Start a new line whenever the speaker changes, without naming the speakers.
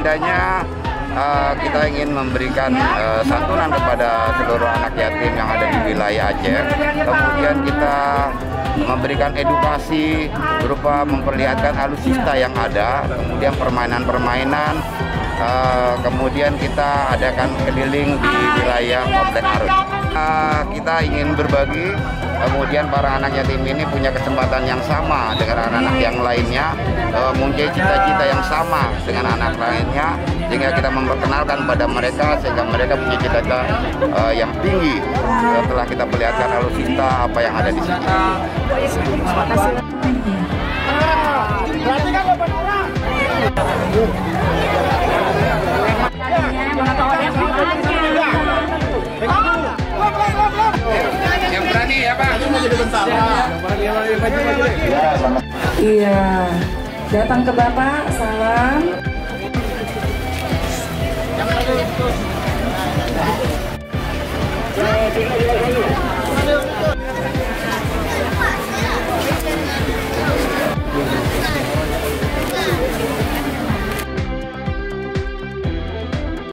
agendanya kita ingin memberikan santunan kepada seluruh anak yatim yang ada di wilayah Aceh. Kemudian kita memberikan edukasi berupa memperlihatkan alutsista yang ada, kemudian permainan-permainan, kemudian kita adakan keliling di wilayah Komplek Arus. Kita ingin berbagi, kemudian para anak yatim ini punya kesempatan yang sama dengan anak-anak yang lainnya, mempunyai cita-cita yang sama dengan anak lainnya, sehingga kita memperkenalkan pada mereka sehingga mereka punya cita-cita yang tinggi setelah kita perlihatkan alutsista apa yang ada di sini.
Berarti kan 8 orang.
Yang berani ya Pak.
Iya, datang ke Bapak, salam.